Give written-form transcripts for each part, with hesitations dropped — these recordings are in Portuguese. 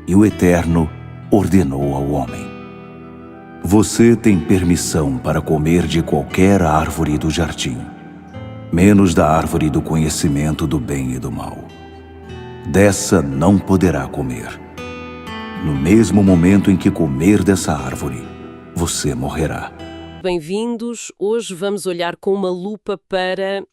e o Eterno ordenou ao homem: Você tem permissão para comer de qualquer árvore do jardim, menos da árvore do conhecimento do bem e do mal. Dessa não poderá comer. No mesmo momento em que comer dessa árvore, você morrerá. Bem-vindos! Hoje vamos olhar com uma lupa para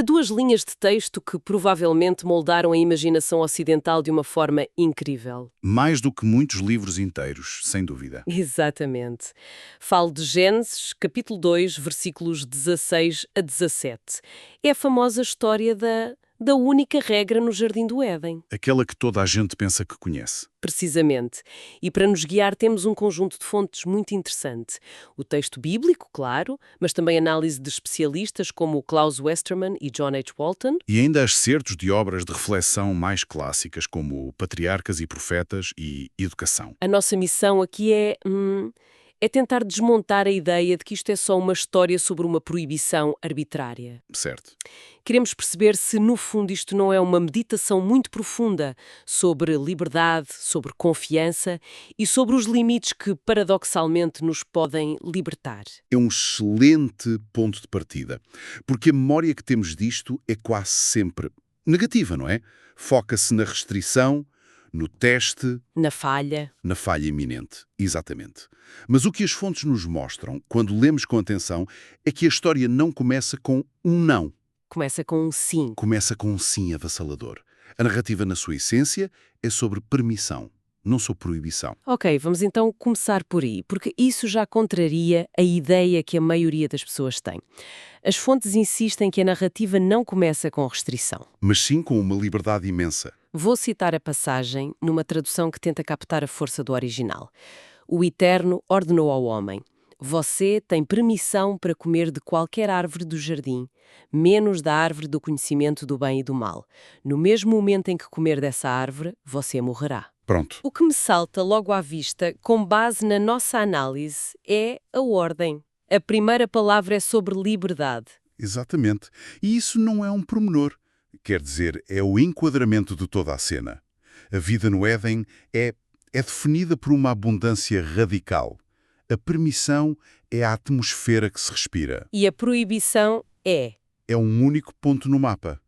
duas linhas de texto que provavelmente moldaram a imaginação ocidental de uma forma incrível. Mais do que muitos livros inteiros, sem dúvida. Exatamente. Falo de Gênesis, capítulo 2, versículos 16 a 17. É a famosa história da única regra no Jardim do Éden. Aquela que toda a gente pensa que conhece. Precisamente. E para nos guiar temos um conjunto de fontes muito interessante. O texto bíblico, claro, mas também análise de especialistas como Klaus Westermann e John H. Walton. E ainda excertos de obras de reflexão mais clássicas, como Patriarcas e Profetas e Educação. A nossa missão aqui é tentar desmontar a ideia de que isto é só uma história sobre uma proibição arbitrária. Certo. Queremos perceber se, no fundo, isto não é uma meditação muito profunda sobre liberdade, sobre confiança e sobre os limites que, paradoxalmente, nos podem libertar. É um excelente ponto de partida, porque a memória que temos disto é quase sempre negativa, não é? Foca-se na restrição, no teste, Na falha. na falha iminente. Exatamente. Mas o que as fontes nos mostram, quando lemos com atenção, é que a história não começa com um não. Começa com um sim. Começa com um sim avassalador. A narrativa, na sua essência, é sobre permissão, não sobre proibição. Ok, vamos então começar por aí, porque isso já contraria a ideia que a maioria das pessoas tem. As fontes insistem que a narrativa não começa com restrição. Mas sim com uma liberdade imensa. Vou citar a passagem numa tradução que tenta captar a força do original. O Eterno ordenou ao homem: Você tem permissão para comer de qualquer árvore do jardim, menos da árvore do conhecimento do bem e do mal. No mesmo momento em que comer dessa árvore, você morrerá. Pronto. O que me salta logo à vista, com base na nossa análise, é a ordem. A primeira palavra é sobre liberdade. Exatamente. E isso não é um pormenor. Quer dizer, é o enquadramento de toda a cena. A vida no Éden é definida por uma abundância radical. A permissão é a atmosfera que se respira. E a proibição é. É um único ponto no mapa.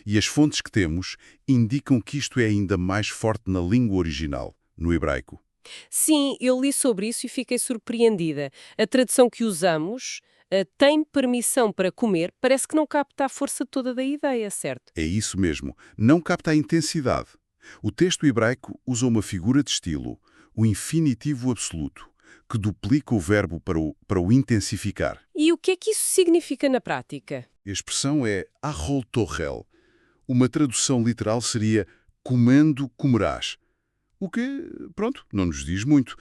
E as fontes que temos indicam que isto é ainda mais forte na língua original, no hebraico. Sim, eu li sobre isso e fiquei surpreendida. A tradução que usamos, tem permissão para comer, parece que não capta a força toda da ideia, certo? É isso mesmo. Não capta a intensidade. O texto hebraico usa uma figura de estilo, o infinitivo absoluto, que duplica o verbo para o intensificar. E o que é que isso significa na prática? A expressão é ahol torrel. Uma tradução literal seria comendo comerás. O que, pronto, não nos diz muito.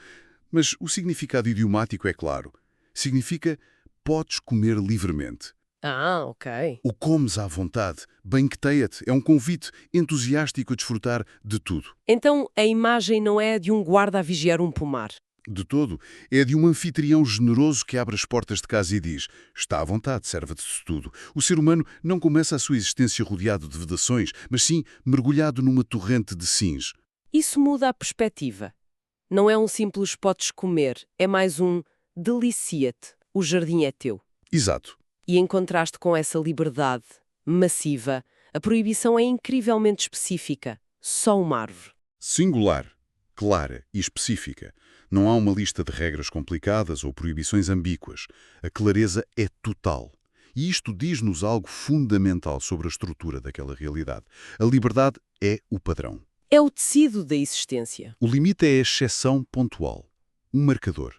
Mas o significado idiomático é claro. Significa podes comer livremente. Ah, ok. O comes à vontade, banqueteia-te, é um convite entusiástico a desfrutar de tudo. Então a imagem não é de um guarda a vigiar um pomar. De todo, é de um anfitrião generoso que abre as portas de casa e diz: está à vontade, serve-te de tudo. O ser humano não começa a sua existência rodeado de vedações, mas sim mergulhado numa torrente de sims. Isso muda a perspectiva. Não é um simples podes comer, é mais um delicia-te, o jardim é teu. Exato. E em contraste com essa liberdade massiva, a proibição é incrivelmente específica. Só uma árvore. Singular, clara e específica. Não há uma lista de regras complicadas ou proibições ambíguas. A clareza é total. E isto diz-nos algo fundamental sobre a estrutura daquela realidade. A liberdade é o padrão. É o tecido da existência. O limite é a exceção pontual, um marcador.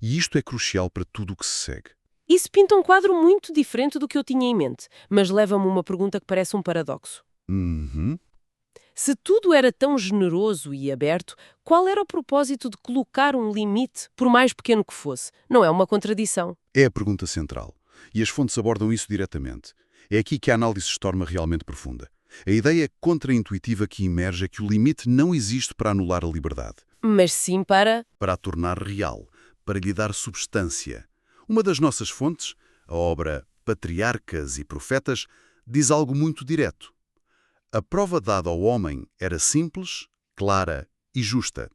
E isto é crucial para tudo o que se segue. Isso pinta um quadro muito diferente do que eu tinha em mente, mas leva-me a uma pergunta que parece um paradoxo. Se tudo era tão generoso e aberto, qual era o propósito de colocar um limite, por mais pequeno que fosse? Não é uma contradição. É a pergunta central. E as fontes abordam isso diretamente. É aqui que a análise se torna realmente profunda. A ideia contraintuitiva que emerge é que o limite não existe para anular a liberdade. Mas sim para... Para a tornar real, para lhe dar substância. Uma das nossas fontes, a obra Patriarcas e Profetas, diz algo muito direto. A prova dada ao homem era simples, clara e justa.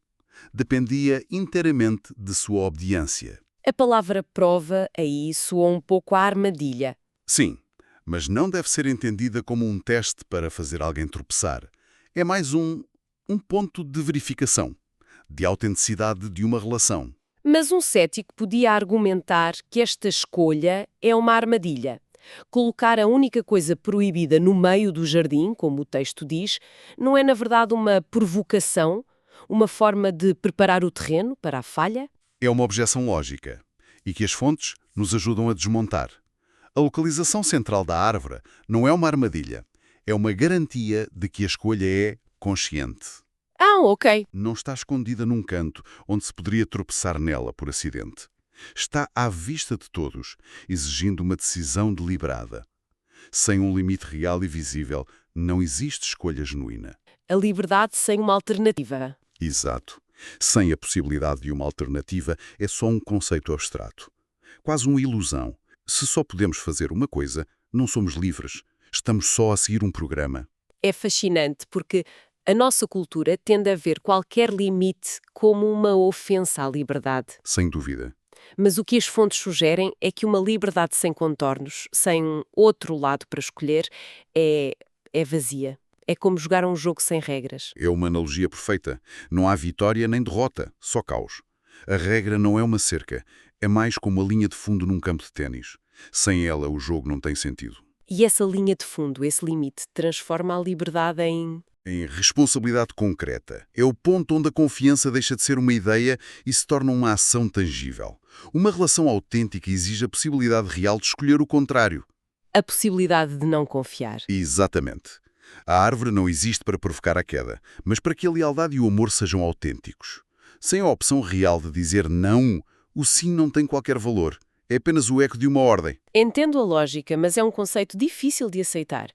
Dependia inteiramente de sua obediência. A palavra prova aí soa um pouco à armadilha. Sim, mas não deve ser entendida como um teste para fazer alguém tropeçar. É mais um ponto de verificação, de autenticidade de uma relação. Mas um cético podia argumentar que esta escolha é uma armadilha. Colocar a única coisa proibida no meio do jardim, como o texto diz, não é na verdade uma provocação, uma forma de preparar o terreno para a falha? É uma objeção lógica e que as fontes nos ajudam a desmontar. A localização central da árvore não é uma armadilha, é uma garantia de que a escolha é consciente. Ah, ok. Não está escondida num canto onde se poderia tropeçar nela por acidente. Está à vista de todos, exigindo uma decisão deliberada. Sem um limite real e visível, não existe escolha genuína. A liberdade sem uma alternativa. Exato. Sem a possibilidade de uma alternativa, é só um conceito abstrato. Quase uma ilusão. Se só podemos fazer uma coisa, não somos livres. Estamos só a seguir um programa. É fascinante porque a nossa cultura tende a ver qualquer limite como uma ofensa à liberdade. Sem dúvida. Mas o que as fontes sugerem é que uma liberdade sem contornos, sem um outro lado para escolher, é vazia. É como jogar um jogo sem regras. É uma analogia perfeita. Não há vitória nem derrota, só caos. A regra não é uma cerca, é mais como a linha de fundo num campo de ténis. Sem ela, o jogo não tem sentido. E essa linha de fundo, esse limite, transforma a liberdade em Responsabilidade concreta. É o ponto onde a confiança deixa de ser uma ideia e se torna uma ação tangível. Uma relação autêntica exige a possibilidade real de escolher o contrário. a possibilidade de não confiar. Exatamente. A árvore não existe para provocar a queda, mas para que a lealdade e o amor sejam autênticos. Sem a opção real de dizer não, o sim não tem qualquer valor. É apenas o eco de uma ordem. Entendo a lógica, mas é um conceito difícil de aceitar.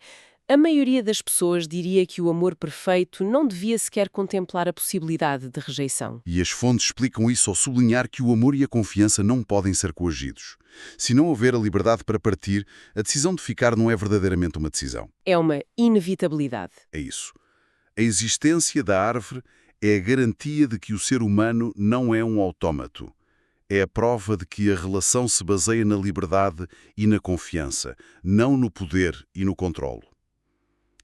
A maioria das pessoas diria que o amor perfeito não devia sequer contemplar a possibilidade de rejeição. E as fontes explicam isso ao sublinhar que o amor e a confiança não podem ser coagidos. Se não houver a liberdade para partir, a decisão de ficar não é verdadeiramente uma decisão. É uma inevitabilidade. É isso. A existência da árvore é a garantia de que o ser humano não é um autómato. É a prova de que a relação se baseia na liberdade e na confiança, não no poder e no controlo.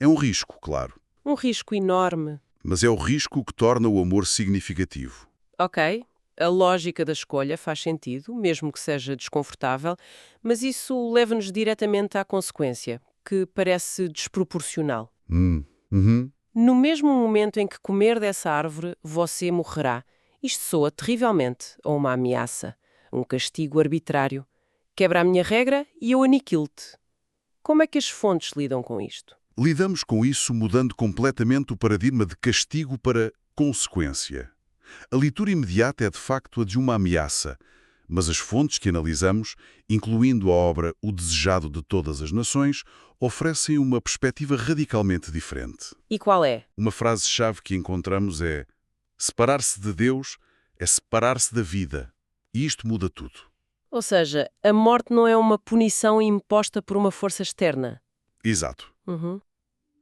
É um risco, claro, Um risco enorme. mas é o risco que torna o amor significativo. Ok, a lógica da escolha faz sentido, mesmo que seja desconfortável, mas isso leva-nos diretamente à consequência, que parece desproporcional. Uhum. No mesmo momento em que comer dessa árvore, você morrerá. Isto soa terrivelmente a uma ameaça, um castigo arbitrário. Quebra a minha regra e eu aniquilo-te. Como é que as fontes lidam com isto? Lidamos com isso mudando completamente o paradigma de castigo para consequência. A leitura imediata é de facto a de uma ameaça, mas as fontes que analisamos, incluindo a obra O Desejado de Todas as Nações, oferecem uma perspectiva radicalmente diferente. E qual é? Uma frase-chave que encontramos é: separar-se de Deus é separar-se da vida. E isto muda tudo. Ou seja, a morte não é uma punição imposta por uma força externa. Exato.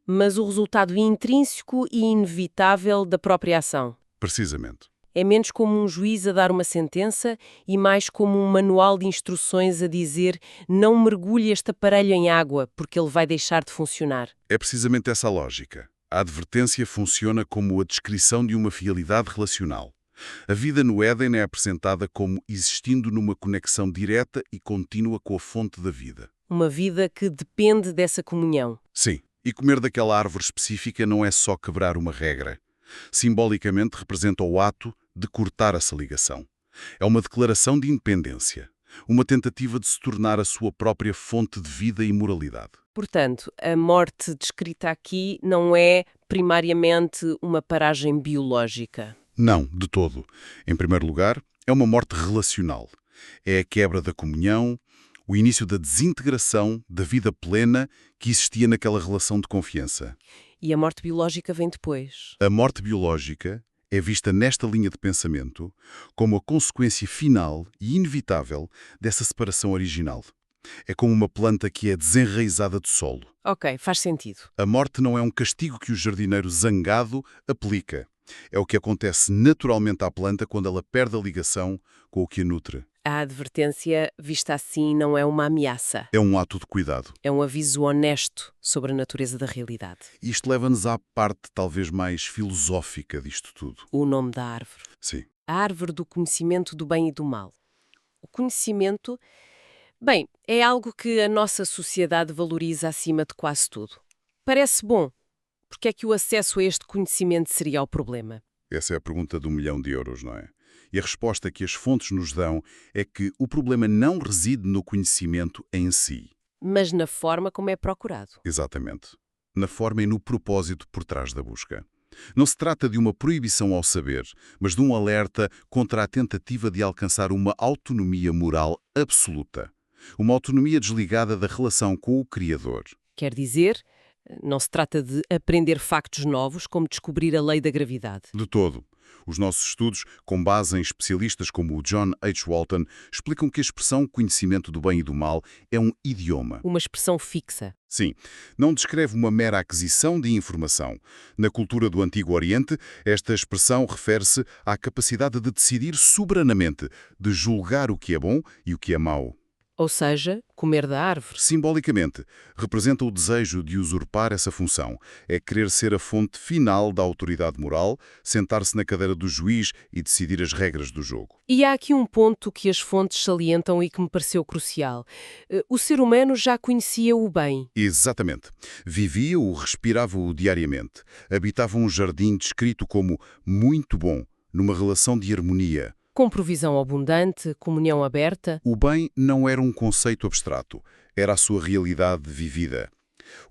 Mas o resultado intrínseco e inevitável da própria ação. Precisamente. É menos como um juiz a dar uma sentença e mais como um manual de instruções a dizer não mergulhe este aparelho em água porque ele vai deixar de funcionar. É precisamente essa a lógica. A advertência funciona como a descrição de uma fidelidade relacional. A vida no Éden é apresentada como existindo numa conexão direta e contínua com a fonte da vida. Uma vida que depende dessa comunhão. Sim, e comer daquela árvore específica não é só quebrar uma regra. Simbolicamente representa o ato de cortar essa ligação. É uma declaração de independência, uma tentativa de se tornar a sua própria fonte de vida e moralidade. Portanto, a morte descrita aqui não é primariamente uma paragem biológica. Não, de todo. Em primeiro lugar, é uma morte relacional. É a quebra da comunhão, o início da desintegração da vida plena que existia naquela relação de confiança. E a morte biológica vem depois. A morte biológica é vista nesta linha de pensamento como a consequência final e inevitável dessa separação original. É como uma planta que é desenraizada do solo. Ok, faz sentido. A morte não é um castigo que o jardineiro zangado aplica. É o que acontece naturalmente à planta quando ela perde a ligação com o que a nutre. A advertência, vista assim, não é uma ameaça. É um ato de cuidado. É um aviso honesto sobre a natureza da realidade. Isto leva-nos à parte talvez mais filosófica disto tudo. O nome da árvore. Sim. A árvore do conhecimento do bem e do mal. O conhecimento, bem, é algo que a nossa sociedade valoriza acima de quase tudo. Parece bom. Porque é que o acesso a este conhecimento seria o problema? Essa é a pergunta de 1 milhão de euros, não é? E a resposta que as fontes nos dão é que o problema não reside no conhecimento em si. Mas na forma como é procurado. Exatamente. Na forma e no propósito por trás da busca. Não se trata de uma proibição ao saber, mas de um alerta contra a tentativa de alcançar uma autonomia moral absoluta. Uma autonomia desligada da relação com o Criador. Quer dizer, não se trata de aprender factos novos, como descobrir a lei da gravidade. De todo. Os nossos estudos, com base em especialistas como o John H. Walton, explicam que a expressão conhecimento do bem e do mal é um idioma. Uma expressão fixa. Sim, não descreve uma mera aquisição de informação. Na cultura do Antigo Oriente, esta expressão refere-se à capacidade de decidir soberanamente, de julgar o que é bom e o que é mau. Ou seja, comer da árvore. Simbolicamente, representa o desejo de usurpar essa função. É querer ser a fonte final da autoridade moral, sentar-se na cadeira do juiz e decidir as regras do jogo. E há aqui um ponto que as fontes salientam e que me pareceu crucial. O ser humano já conhecia o bem. Exatamente. Vivia-o, respirava-o diariamente. Habitava um jardim descrito como muito bom, numa relação de harmonia. Com provisão abundante, comunhão aberta. O bem não era um conceito abstrato, era a sua realidade vivida.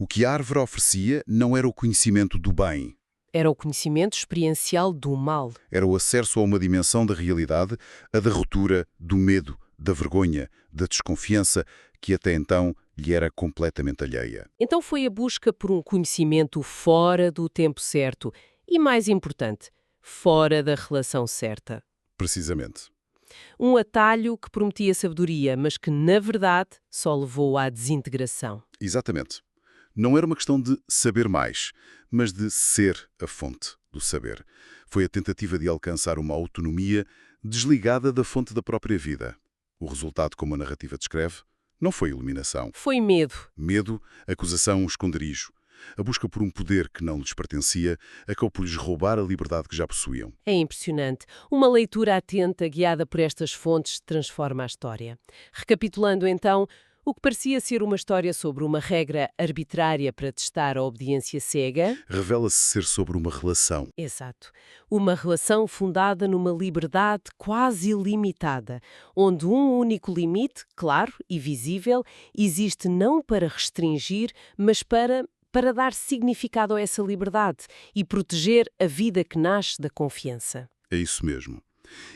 O que a árvore oferecia não era o conhecimento do bem. Era o conhecimento experiencial do mal. Era o acesso a uma dimensão da realidade, a da ruptura, do medo, da vergonha, da desconfiança, que até então lhe era completamente alheia. Então foi a busca por um conhecimento fora do tempo certo e, mais importante, fora da relação certa. Precisamente. Um atalho que prometia sabedoria, mas que, na verdade, só levou à desintegração. Exatamente. Não era uma questão de saber mais, mas de ser a fonte do saber. Foi a tentativa de alcançar uma autonomia desligada da fonte da própria vida. O resultado, como a narrativa descreve, não foi iluminação. Foi medo. Medo, acusação, esconderijo. A busca por um poder que não lhes pertencia acabou por lhes roubar a liberdade que já possuíam. É impressionante. Uma leitura atenta, guiada por estas fontes, transforma a história. Recapitulando então, o que parecia ser uma história sobre uma regra arbitrária para testar a obediência cega... Revela-se ser sobre uma relação. Exato. Uma relação fundada numa liberdade quase ilimitada, onde um único limite, claro e visível, existe não para restringir, mas para dar significado a essa liberdade e proteger a vida que nasce da confiança. É isso mesmo.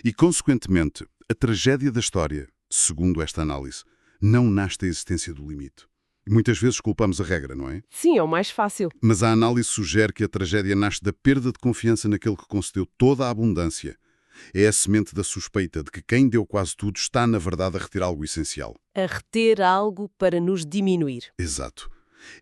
E, consequentemente, a tragédia da história, segundo esta análise, não nasce da existência do limite. Muitas vezes culpamos a regra, não é? Sim, é o mais fácil. Mas a análise sugere que a tragédia nasce da perda de confiança naquele que concedeu toda a abundância. É a semente da suspeita de que quem deu quase tudo está, na verdade, a retirar algo essencial. A reter algo para nos diminuir. Exato.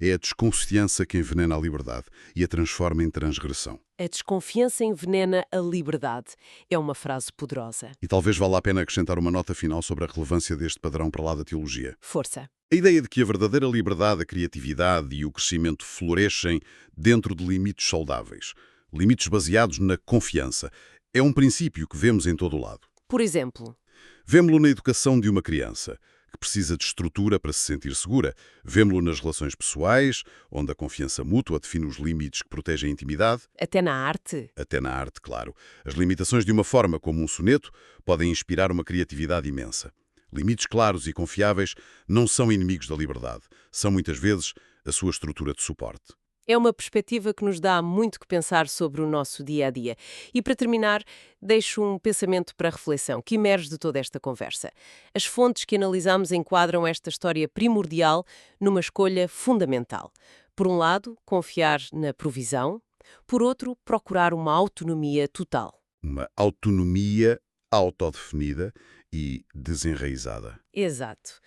É a desconfiança que envenena a liberdade e a transforma em transgressão. A desconfiança envenena a liberdade. É uma frase poderosa. E talvez valha a pena acrescentar uma nota final sobre a relevância deste padrão para lá da teologia. Força. A ideia de que a verdadeira liberdade, a criatividade e o crescimento florescem dentro de limites saudáveis, limites baseados na confiança, é um princípio que vemos em todo o lado. Por exemplo, Vemo-lo na educação de uma criança, que precisa de estrutura para se sentir segura. Vemo-lo nas relações pessoais, onde a confiança mútua define os limites que protegem a intimidade. até na arte. Até na arte, claro. As limitações de uma forma como um soneto podem inspirar uma criatividade imensa. Limites claros e confiáveis não são inimigos da liberdade. São, muitas vezes, a sua estrutura de suporte. É uma perspectiva que nos dá muito que pensar sobre o nosso dia-a-dia. E, para terminar, deixo um pensamento para reflexão que emerge de toda esta conversa. As fontes que analisamos enquadram esta história primordial numa escolha fundamental. Por um lado, confiar na provisão. Por outro, procurar uma autonomia total. Uma autonomia autodefinida e desenraizada. Exato.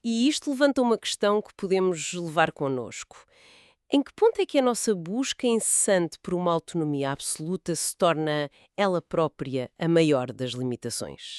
E isto levanta uma questão que podemos levar connosco. Em que ponto é que a nossa busca incessante por uma autonomia absoluta se torna ela própria a maior das limitações?